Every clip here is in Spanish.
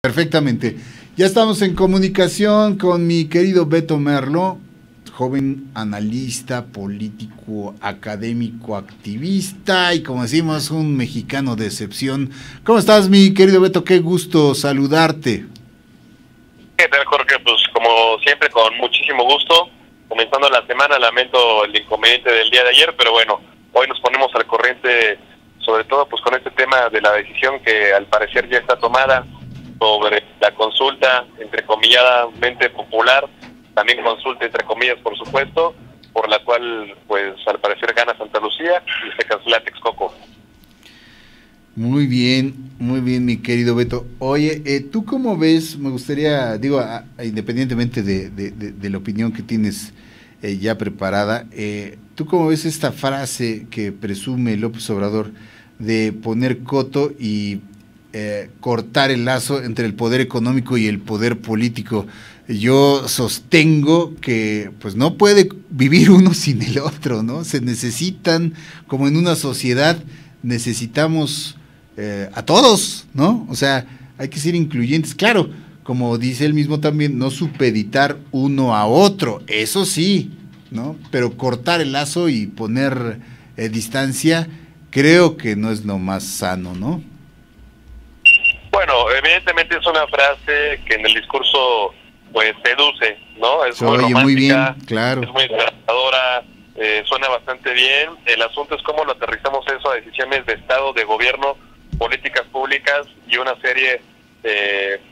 Perfectamente. Ya estamos en comunicación con mi querido Beto Merlo, joven analista, político, académico, activista y, como decimos, un mexicano de excepción. ¿Cómo estás, mi querido Beto? Qué gusto saludarte. ¿Qué tal, Jorge? Pues como siempre, con muchísimo gusto. Comenzando la semana, lamento el inconveniente del día de ayer, pero bueno, hoy nos ponemos al corriente, sobre todo pues con este tema de la decisión que al parecer ya está tomada sobre la consulta, entrecomilladamente popular, también consulta entre comillas, por supuesto, por la cual pues al parecer gana Santa Lucía y se cancela Texcoco. Muy bien, mi querido Beto. Oye, ¿tú cómo ves? Me gustaría, digo, independientemente de la opinión que tienes ya preparada, ¿tú cómo ves esta frase que presume López Obrador de poner coto y cortar el lazo entre el poder económico y el poder político? Yo sostengo que pues no puede vivir uno sin el otro, ¿no? Se necesitan, como en una sociedad, necesitamos a todos, ¿no? O sea, hay que ser incluyentes. Claro, como dice él mismo también, no supeditar uno a otro, eso sí, ¿no? Pero cortar el lazo y poner distancia, creo que no es lo más sano, ¿no? Bueno, evidentemente es una frase que en el discurso pues seduce, ¿no? Es Se muy oye romántica, muy bien, claro. es muy encantadora, suena bastante bien. El asunto es cómo lo aterrizamos eso a decisiones de Estado, de gobierno, políticas públicas y una serie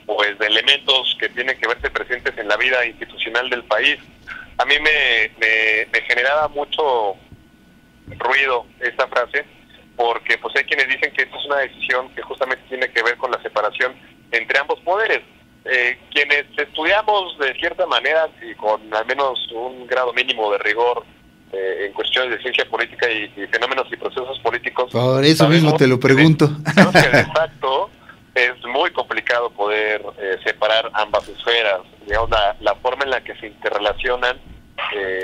pues de elementos que tienen que verse presentes en la vida institucional del país. A mí me generaba mucho ruido esta frase, porque pues hay quienes dicen que esta es una decisión que justamente tiene que ver con la separación entre ambos poderes. Quienes estudiamos de cierta manera y con al menos un grado mínimo de rigor en cuestiones de ciencia política y fenómenos y procesos políticos, Por eso mismo te lo pregunto. Sabemos que de facto es muy complicado poder separar ambas esferas. Digamos, la forma en la que se interrelacionan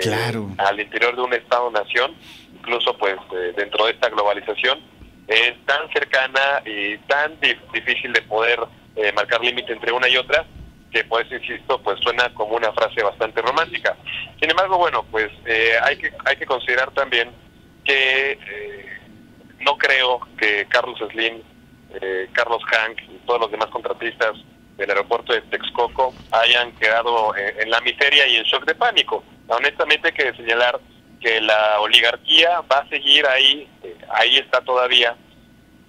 claro, al interior de un Estado-nación, incluso pues dentro de esta globalización, es tan cercana y tan difícil de poder marcar límite entre una y otra, que pues insisto, pues suena como una frase bastante romántica. Sin embargo, bueno, pues hay que considerar también que no creo que Carlos Slim, Carlos Hank y todos los demás contratistas del aeropuerto de Texcoco hayan quedado en la miseria y en shock de pánico. Honestamente hay que señalar que la oligarquía va a seguir ahí, ahí está todavía,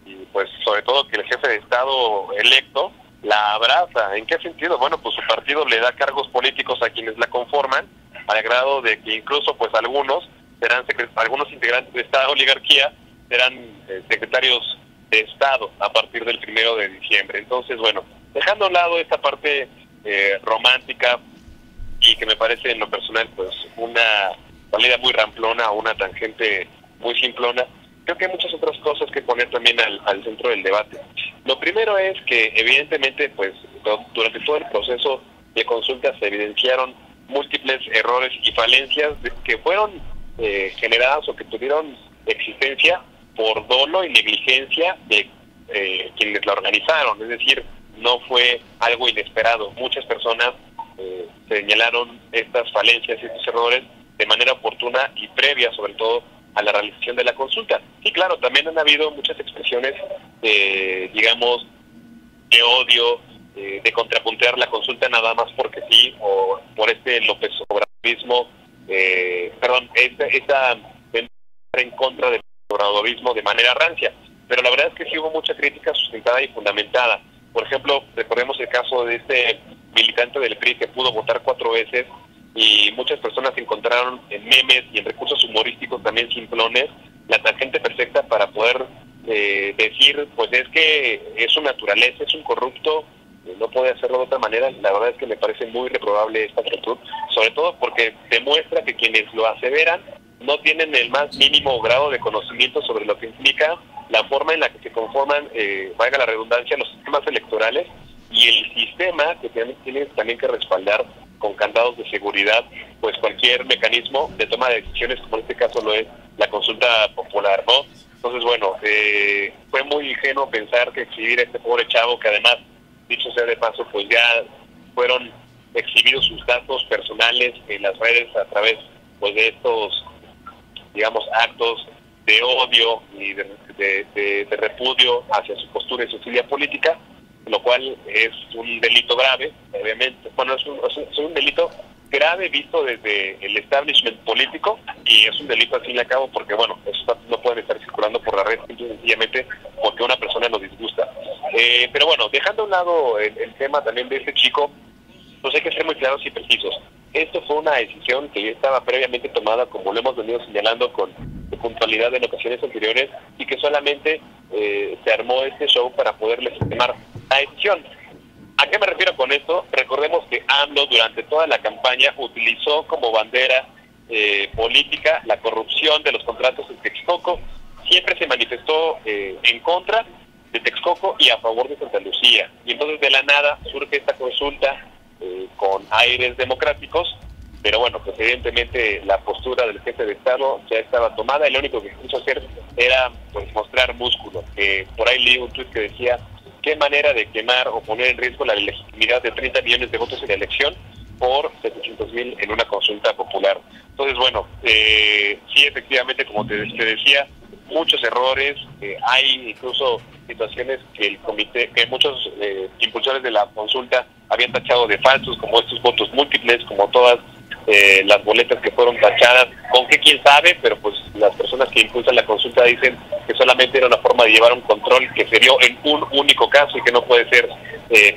y pues sobre todo que el jefe de Estado electo la abraza. ¿En qué sentido? Bueno, pues su partido le da cargos políticos a quienes la conforman, al grado de que incluso pues algunos integrantes de esta oligarquía serán secretarios de Estado a partir del 1 de diciembre. Entonces, bueno, dejando a un lado esta parte romántica y que me parece en lo personal pues una salida muy ramplona o una tangente muy simplona, creo que hay muchas otras cosas que poner también al centro del debate. Lo primero es que evidentemente pues durante todo el proceso de consulta se evidenciaron múltiples errores y falencias que fueron generadas o que tuvieron existencia por dolo y negligencia de quienes la organizaron. Es decir, no fue algo inesperado. Muchas personas señalaron estas falencias y estos errores de manera oportuna y previa, sobre todo, a la realización de la consulta. Y claro, también han habido muchas expresiones, digamos, de odio, de contrapuntear la consulta nada más porque sí, o por este López Obradorismo, esta en contra del obradorismo de manera rancia. Pero la verdad es que sí hubo mucha crítica sustentada y fundamentada. Por ejemplo, recordemos el caso de este militante del PRI que pudo votar 4 veces, y muchas personas encontraron en memes y en recursos humorísticos también simplones la tangente perfecta para poder decir, pues es que es su naturaleza, es un corrupto, no puede hacerlo de otra manera. La verdad es que me parece muy reprobable esta actitud, sobre todo porque demuestra que quienes lo aseveran no tienen el más mínimo grado de conocimiento sobre lo que implica la forma en la que se conforman, valga la redundancia, los sistemas electorales y el sistema que tiene también que respaldar con candados de seguridad pues cualquier mecanismo de toma de decisiones, como en este caso lo es la consulta popular, ¿no? Entonces, bueno, fue muy ingenuo pensar que exhibir a este pobre chavo, que además dicho sea de paso, pues ya fueron exhibidos sus datos personales en las redes a través pues de estos, digamos, actos de odio y de repudio hacia su postura y su filia política, lo cual es un delito grave, obviamente. Bueno, es un delito grave visto desde el establishment político, y es un delito al fin y al cabo porque, bueno, esos datos no pueden estar circulando por la red sencillamente porque una persona nos disgusta. Pero bueno, dejando a un lado el tema también de este chico, pues hay que ser muy claros y precisos. Esto fue una decisión que ya estaba previamente tomada, como lo hemos venido señalando con puntualidad en ocasiones anteriores, y que solamente se armó este show para poder legitimar la decisión. ¿A qué me refiero con esto? Recordemos que AMLO durante toda la campaña utilizó como bandera política la corrupción de los contratos en Texcoco. Siempre se manifestó en contra de Texcoco y a favor de Santa Lucía. Y entonces de la nada surge esta consulta con aires democráticos, pero bueno, pues evidentemente la postura del jefe de Estado ya estaba tomada, y lo único que quiso hacer era pues mostrar músculo. Por ahí leí un tuit que decía: qué manera de quemar o poner en riesgo la legitimidad de 30 millones de votos en la elección por 700,000 en una consulta popular. Entonces, bueno, sí, efectivamente, como te decía, muchos errores, hay incluso situaciones que el comité, que muchos impulsores de la consulta habían tachado de falsos, como estos votos múltiples, como todas las boletas que fueron tachadas, con que quién sabe, pero pues las personas que impulsan la consulta dicen que solamente era una forma de llevar un control que se dio en un único caso y que no puede ser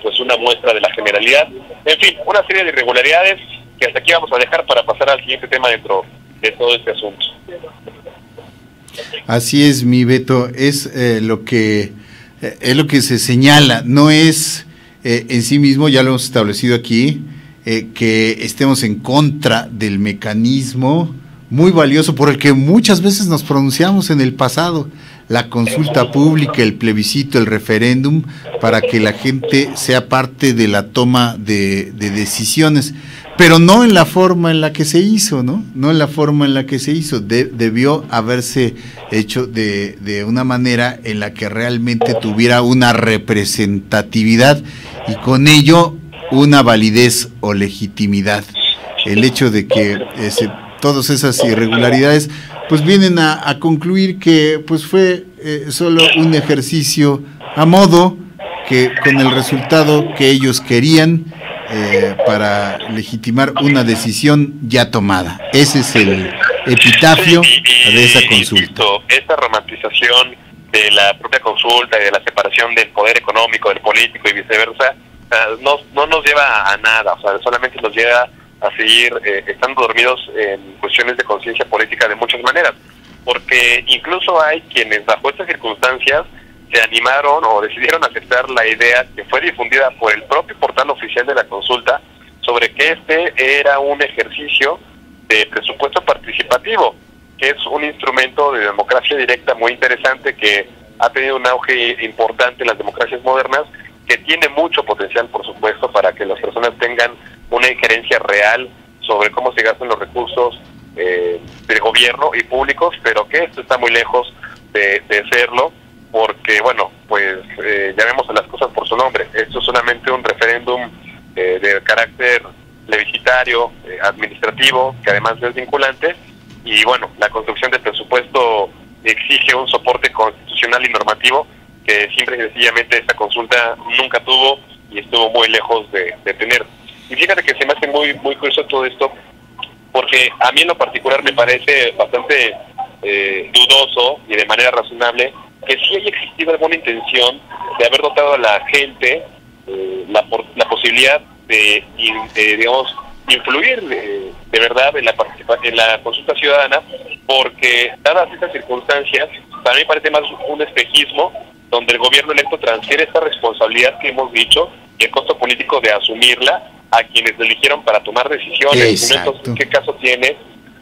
pues una muestra de la generalidad. En fin, una serie de irregularidades que hasta aquí vamos a dejar para pasar al siguiente tema dentro de todo este asunto. Así es, mi Beto, es lo que se señala, no es en sí mismo, ya lo hemos establecido aquí, que estemos en contra del mecanismo muy valioso por el que muchas veces nos pronunciamos en el pasado, la consulta pública, el plebiscito, el referéndum, para que la gente sea parte de la toma de decisiones, pero no en la forma en la que se hizo, ¿no? No en la forma en la que se hizo, debió haberse hecho de una manera en la que realmente tuviera una representatividad y con ello una validez o legitimidad. El hecho de que todas esas irregularidades pues vienen a concluir que pues fue solo un ejercicio a modo, que con el resultado que ellos querían para legitimar una decisión ya tomada. Ese es el epitafio de esa consulta. Esta romantización de la propia consulta y de la separación del poder económico, del político y viceversa, no nos lleva a nada, o sea, solamente nos lleva a seguir estando dormidos en cuestiones de conciencia política de muchas maneras, porque incluso hay quienes bajo estas circunstancias se animaron o decidieron aceptar la idea que fue difundida por el propio portal oficial de la consulta sobre que este era un ejercicio de presupuesto participativo, que es un instrumento de democracia directa muy interesante que ha tenido un auge importante en las democracias modernas, que tiene mucho potencial, por supuesto, para que las personas tengan una injerencia real sobre cómo se gastan los recursos del gobierno y públicos, pero que esto está muy lejos de serlo, porque, bueno, pues llamemos a las cosas por su nombre. Esto es solamente un referéndum de carácter plebiscitario, administrativo, que además es vinculante, y bueno, la construcción del presupuesto exige un soporte constitucional y normativo que simple y sencillamente esta consulta nunca tuvo y estuvo muy lejos de tener. Y fíjate que se me hace muy curioso todo esto, porque a mí en lo particular me parece bastante dudoso y de manera razonable que sí haya existido alguna intención de haber dotado a la gente la posibilidad de digamos, influir de verdad en la consulta ciudadana, porque dadas estas circunstancias, para mí parece más un espejismo donde el gobierno electo transfiere esta responsabilidad que hemos dicho y el costo político de asumirla a quienes lo eligieron para tomar decisiones. Entonces, ¿qué caso tiene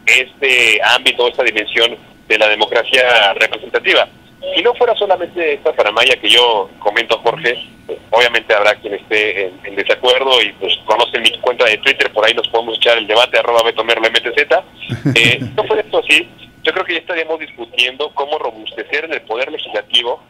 este ámbito, esta dimensión de la democracia representativa? Si no fuera solamente esta faramaya que yo comento, Jorge, obviamente habrá quien esté en desacuerdo y pues conocen mi cuenta de Twitter, por ahí nos podemos echar el debate, @BetoMerloMTZ. Si no fuera esto así, yo creo que ya estaríamos discutiendo cómo robustecer en el poder legislativo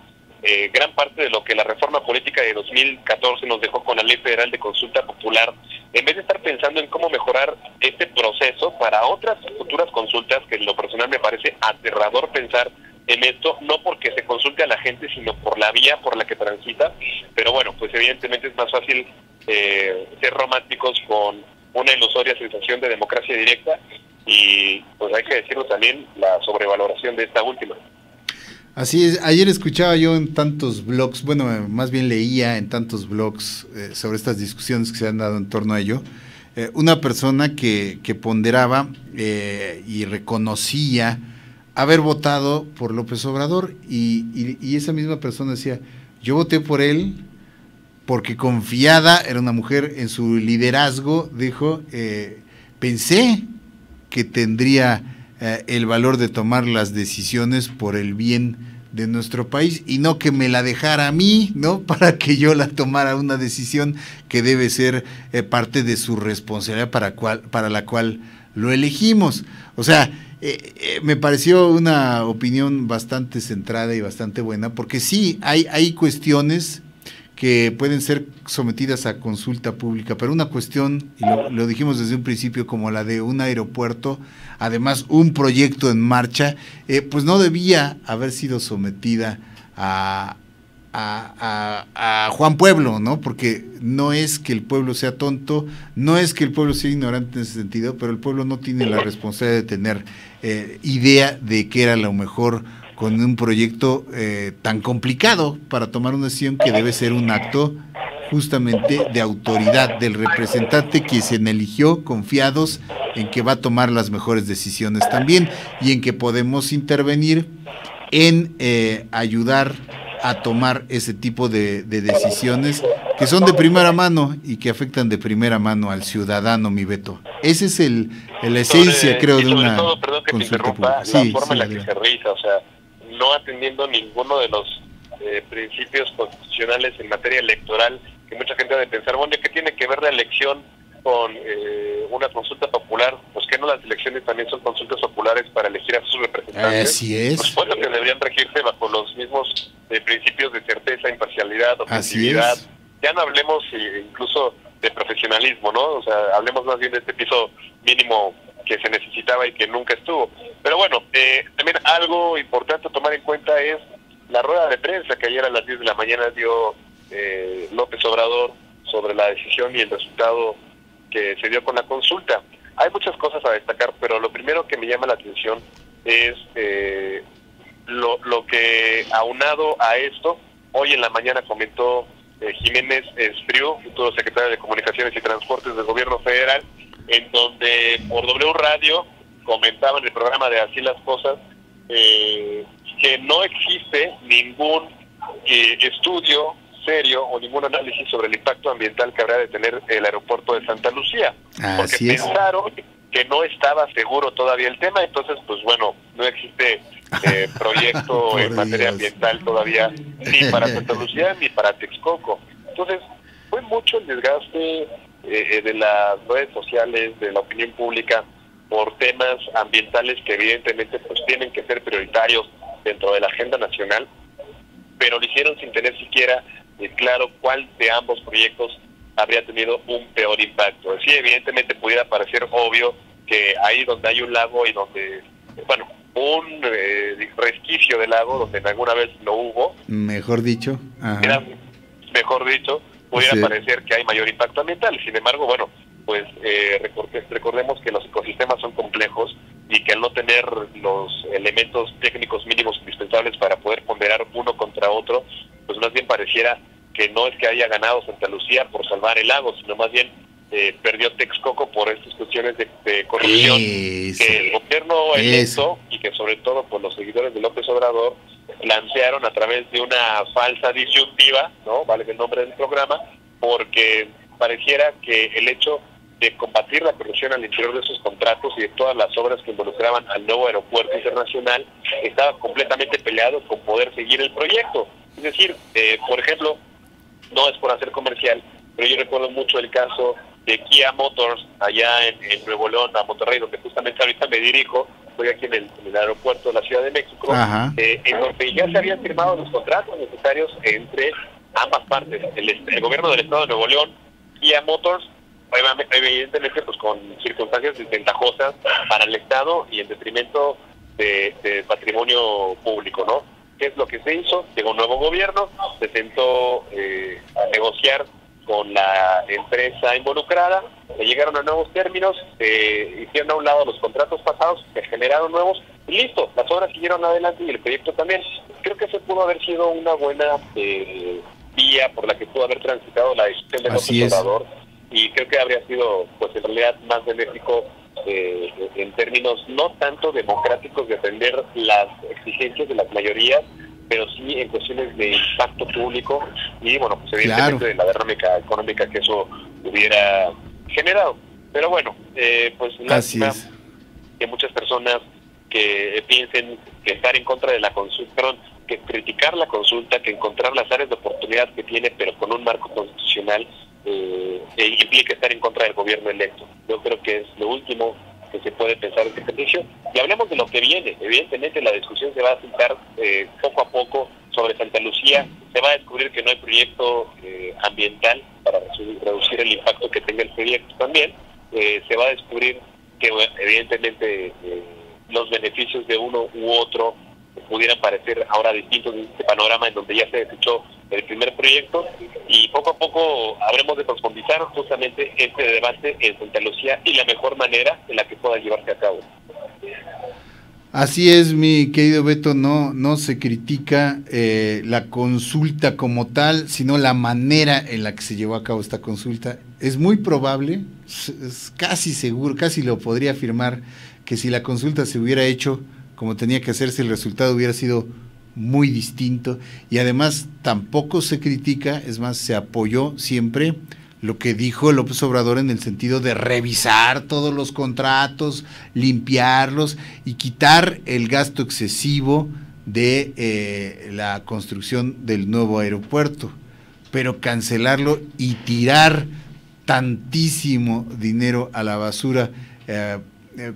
gran parte de lo que la reforma política de 2014 nos dejó con la Ley Federal de Consulta Popular, en vez de estar pensando en cómo mejorar este proceso para otras futuras consultas, que en lo personal me parece aterrador pensar en esto, no porque se consulte a la gente, sino por la vía por la que transita. Pero bueno, pues evidentemente es más fácil ser románticos con una ilusoria sensación de democracia directa, y pues hay que decirlo también, la sobrevaloración de esta última. Así es, ayer escuchaba yo en tantos blogs, bueno, más bien leía en tantos blogs sobre estas discusiones que se han dado en torno a ello, una persona que ponderaba y reconocía haber votado por López Obrador, y esa misma persona decía, yo voté por él porque confiada, era una mujer, en su liderazgo, dijo, pensé que tendría el valor de tomar las decisiones por el bien de nuestro país y no que me la dejara a mí, ¿no? Para que yo la tomara, una decisión que debe ser parte de su responsabilidad para la cual lo elegimos. O sea, me pareció una opinión bastante centrada y bastante buena, porque sí, hay cuestiones que pueden ser sometidas a consulta pública, pero una cuestión, y lo dijimos desde un principio, como la de un aeropuerto, además un proyecto en marcha, pues no debía haber sido sometida a Juan Pueblo, ¿no? Porque no es que el pueblo sea tonto, no es que el pueblo sea ignorante en ese sentido, pero el pueblo no tiene la responsabilidad de tener idea de qué era lo mejor con un proyecto tan complicado para tomar una decisión que debe ser un acto justamente de autoridad del representante que se eligió, confiados en que va a tomar las mejores decisiones también, y en que podemos intervenir en ayudar a tomar ese tipo de decisiones que son de primera mano y que afectan de primera mano al ciudadano, mi Beto. Ese es la esencia, creo, de una todo, perdón que te interrumpa, la forma en la que se realiza, o sea, no atendiendo ninguno de los principios constitucionales en materia electoral, que mucha gente ha de pensar, bueno, ¿qué tiene que ver la elección con una consulta popular? Pues que no, las elecciones también son consultas populares para elegir a sus representantes. Así es. Por supuesto que deberían regirse bajo los mismos principios de certeza, imparcialidad, objetividad. Ya no hablemos incluso de profesionalismo, ¿no? O sea, hablemos más bien de este piso mínimo que se necesitaba y que nunca estuvo. Pero bueno, también algo importante a tomar en cuenta es la rueda de prensa que ayer a las 10 de la mañana dio López Obrador sobre la decisión y el resultado que se dio con la consulta. Hay muchas cosas a destacar, pero lo primero que me llama la atención es lo que, aunado a esto, hoy en la mañana comentó Jiménez Espriu, futuro secretario de Comunicaciones y Transportes del Gobierno Federal, en donde por W Radio comentaba en el programa de Así las Cosas que no existe ningún estudio serio o ningún análisis sobre el impacto ambiental que habrá de tener el aeropuerto de Santa Lucía, porque pensaron que no estaba seguro todavía el tema. Entonces, pues bueno, no existe proyecto en materia ambiental todavía, ni para Santa Lucía ni para Texcoco. Entonces, fue mucho el desgaste de las redes sociales, de la opinión pública, por temas ambientales que evidentemente pues tienen que ser prioritarios dentro de la agenda nacional, pero lo hicieron sin tener siquiera claro cuál de ambos proyectos habría tenido un peor impacto. Sí, evidentemente pudiera parecer obvio que ahí donde hay un lago y donde, bueno, un resquicio del lago donde alguna vez lo hubo, mejor dicho, pudiera parecer que hay mayor impacto ambiental. Sin embargo, bueno, pues recordemos que los ecosistemas son complejos y que al no tener los elementos técnicos mínimos indispensables para poder ponderar uno contra otro, pues más bien pareciera que no es que haya ganado Santa Lucía por salvar el lago, sino más bien perdió Texcoco por estas cuestiones de corrupción que el gobierno electo y que sobre todo por los seguidores de López Obrador plantearon a través de una falsa disyuntiva, ¿no? Vale el nombre del programa, porque pareciera que el hecho de combatir la corrupción al interior de esos contratos y de todas las obras que involucraban al nuevo aeropuerto internacional estaba completamente peleado con poder seguir el proyecto. Es decir, por ejemplo, no es por hacer comercial, pero yo recuerdo mucho el caso de Kia Motors allá en Nuevo León, a Monterrey, donde justamente ahorita me dirijo. Estoy aquí en el aeropuerto de la Ciudad de México, en donde ya se habían firmado los contratos necesarios entre ambas partes, el gobierno del estado de Nuevo León, Kia Motors, evidentemente pues con circunstancias desventajosas para el estado y en detrimento de patrimonio público, ¿no? ¿Qué es lo que se hizo? Llegó un nuevo gobierno, se sentó a negociar con la empresa involucrada, se llegaron a nuevos términos, se hicieron a un lado los contratos pasados, se generaron nuevos, y listo, las obras siguieron adelante y el proyecto también. Creo que ese pudo haber sido una buena vía por la que pudo haber transitado la decisión del López Obrador, y creo que habría sido, pues en realidad, más benéfico en términos no tanto democráticos de atender las exigencias de las mayorías, pero sí en cuestiones de impacto público y, bueno, pues evidentemente de la derrama económica que eso hubiera generado. Pero bueno, pues lástima que muchas personas que piensen que estar en contra de la consulta, que criticar la consulta, que encontrar las áreas de oportunidad que tiene, pero con un marco constitucional, implica estar en contra del gobierno electo. Yo creo que es lo último que se puede pensar en este ejercicio. Y hablemos de lo que viene. Evidentemente la discusión se va a sentar poco a poco sobre Santa Lucía. Se va a descubrir que no hay proyecto ambiental para reducir el impacto que tenga el proyecto también. Se va a descubrir que evidentemente los beneficios de uno u otro pudieran parecer ahora distintos en este panorama en donde ya se desechó el primer proyecto, y poco a poco habremos de profundizar justamente este debate en Santa Lucía y la mejor manera en la que pueda llevarse a cabo. Así es, mi querido Beto, no se critica la consulta como tal, sino la manera en la que se llevó a cabo esta consulta. Es muy probable, es casi seguro, casi lo podría afirmar, que si la consulta se hubiera hecho como tenía que hacerse, el resultado hubiera sido muy distinto, y además tampoco se critica, es más, se apoyó siempre lo que dijo López Obrador en el sentido de revisar todos los contratos, limpiarlos y quitar el gasto excesivo de la construcción del nuevo aeropuerto, pero cancelarlo y tirar tantísimo dinero a la basura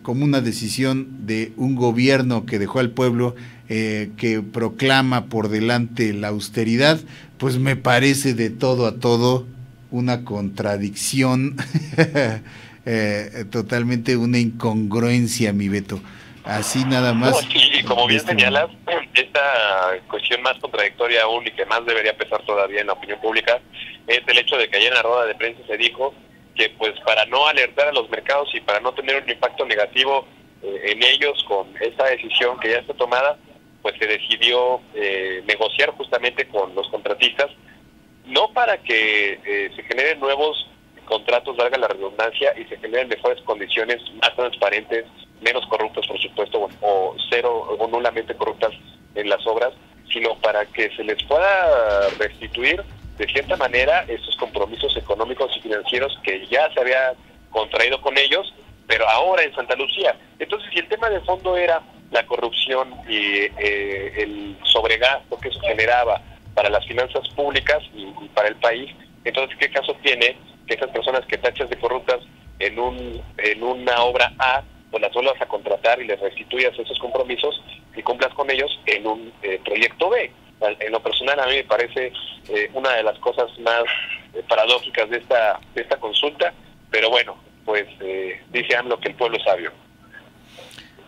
como una decisión de un gobierno que dejó al pueblo, que proclama por delante la austeridad, pues me parece de todo a todo una contradicción, totalmente una incongruencia, mi Beto. Así nada más. No, sí, como bien señalas, esta cuestión más contradictoria aún y que más debería pesar todavía en la opinión pública es el hecho de que ayer en la rueda de prensa se dijo que pues para no alertar a los mercados y para no tener un impacto negativo en ellos con esta decisión que ya está tomada, pues se decidió negociar justamente con los contratistas, no para que se generen nuevos contratos, valga la redundancia, y se generen mejores condiciones, más transparentes, menos corruptas, por supuesto, o cero o nulamente corruptas en las obras, sino para que se les pueda restituir de cierta manera estos compromisos económicos y financieros que ya se había contraído con ellos, pero ahora en Santa Lucía. Entonces, si el tema de fondo era la corrupción y el sobregasto que eso generaba para las finanzas públicas y para el país, entonces, ¿qué caso tiene que esas personas que tachas de corruptas en una obra A, pues las vuelvas a contratar y les restituyas esos compromisos y cumplas con ellos en un proyecto B? En lo personal, a mí me parece una de las cosas más paradójicas de esta consulta, pero bueno, pues dice AMLO que el pueblo es sabio.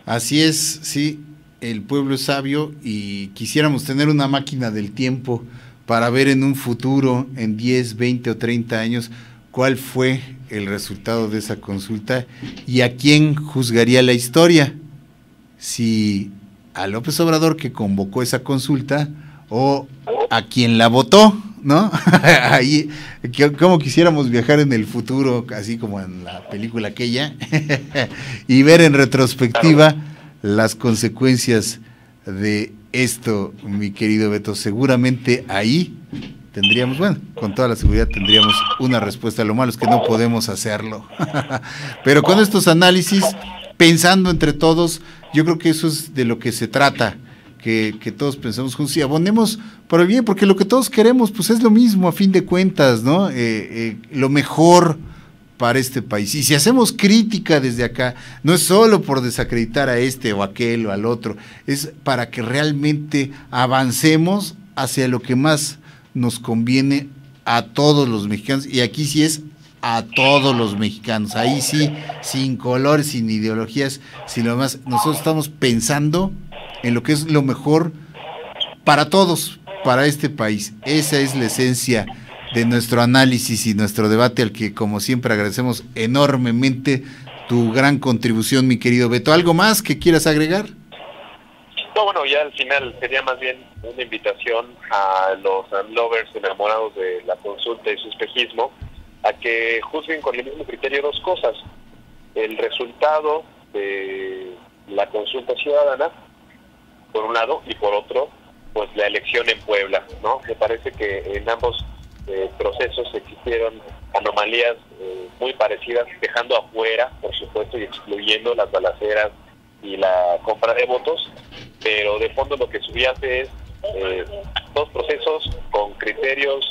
Así es, sí, el pueblo es sabio, y quisiéramos tener una máquina del tiempo para ver en un futuro, en 10, 20 o 30 años, cuál fue el resultado de esa consulta y a quién juzgaría la historia, si a López Obrador, que convocó esa consulta, o a quien la votó, ¿no? Ahí, como quisiéramos viajar en el futuro, así como en la película aquella, y ver en retrospectiva las consecuencias de esto, mi querido Beto. Seguramente ahí tendríamos, bueno, con toda la seguridad tendríamos una respuesta. Lo malo es que no podemos hacerlo. Pero con estos análisis, pensando entre todos, yo creo que eso es de lo que se trata, que todos pensemos juntos y abonemos por el bien, porque lo que todos queremos pues es lo mismo a fin de cuentas, ¿no? Lo mejor para este país. Y si hacemos crítica desde acá, no es solo por desacreditar a este o aquel o al otro, es para que realmente avancemos hacia lo que más nos conviene a todos los mexicanos, y aquí sí es a todos los mexicanos, ahí sí, sin colores, sin ideologías, sin lo demás. Nosotros estamos pensando en lo que es lo mejor para todos, para este país. Esa es la esencia de nuestro análisis y nuestro debate, al que como siempre agradecemos enormemente tu gran contribución, mi querido Beto. ¿Algo más que quieras agregar? No, bueno, ya al final sería más bien una invitación a los lovers enamorados de la consulta y su espejismo a que juzguen con el mismo criterio dos cosas: el resultado de la consulta ciudadana, por un lado, y por otro, pues la elección en Puebla, ¿no? Me parece que en ambos procesos existieron anomalías muy parecidas, dejando afuera, por supuesto, y excluyendo las balaceras y la compra de votos, pero de fondo lo que subyace es dos procesos con criterios,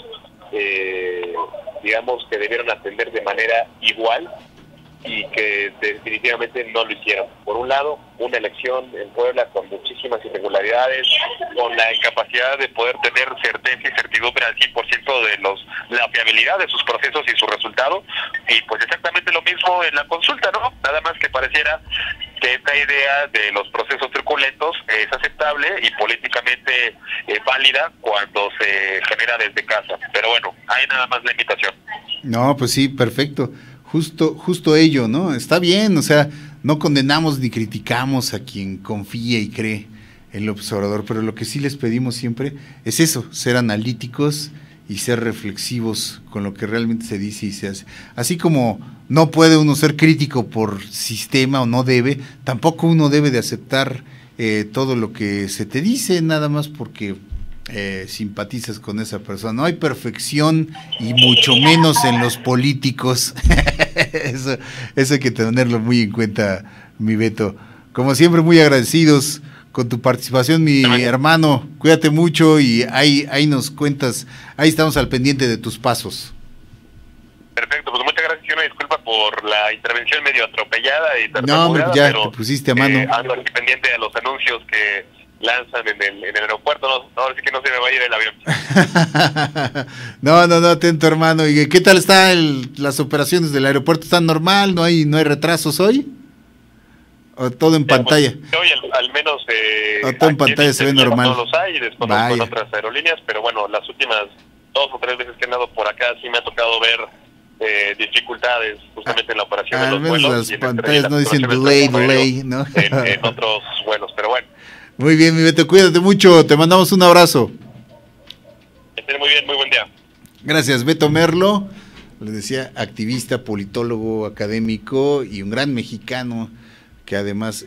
digamos, que debieron atender de manera igual y que definitivamente no lo hicieron. Por un lado, una elección en Puebla con muchísimas irregularidades, con la incapacidad de poder tener certeza y certidumbre al 100% de la fiabilidad de sus procesos y su resultado, y pues exactamente lo mismo en la consulta, ¿no? Nada más que pareciera que esta idea de los procesos truculentos es aceptable y políticamente válida cuando se genera desde casa. Pero bueno, hay nada más la invitación. No, pues sí, perfecto. Justo ello, ¿no? Está bien, o sea, no condenamos ni criticamos a quien confía y cree en López Obrador, pero lo que sí les pedimos siempre es eso, ser analíticos y ser reflexivos con lo que realmente se dice y se hace. Así como no puede uno ser crítico por sistema o no debe, tampoco uno debe de aceptar todo lo que se te dice, nada más porque simpatizas con esa persona. No hay perfección, y mucho menos en los políticos. Eso hay que tenerlo muy en cuenta, mi Beto. Como siempre, muy agradecidos con tu participación, mi hermano. Cuídate mucho y ahí nos cuentas, ahí estamos al pendiente de tus pasos. Perfecto, pues muchas gracias y una disculpa por la intervención medio atropellada y no, ya pero, te pusiste a mano. Ando aquí pendiente de los anuncios que lanzan en el aeropuerto, no, ahora sí que no se me va a ir el avión. No, atento, hermano. ¿Y qué tal están las operaciones del aeropuerto? ¿Están normal? ¿No hay retrasos hoy? ¿O todo en pantalla? Pues, hoy al menos todo en pantalla se ve normal. No los hay, desconozco con otras aerolíneas, pero bueno, las últimas 2 o 3 veces que he andado por acá sí me ha tocado ver dificultades justamente en la operación de los vuelos. Las pantallas no dicen delay, ¿no? En otros vuelos, pero bueno. Muy bien, mi Beto, cuídate mucho, te mandamos un abrazo. Estén muy bien, muy buen día. Gracias, Beto Merlo, les decía, activista, politólogo, académico y un gran mexicano que además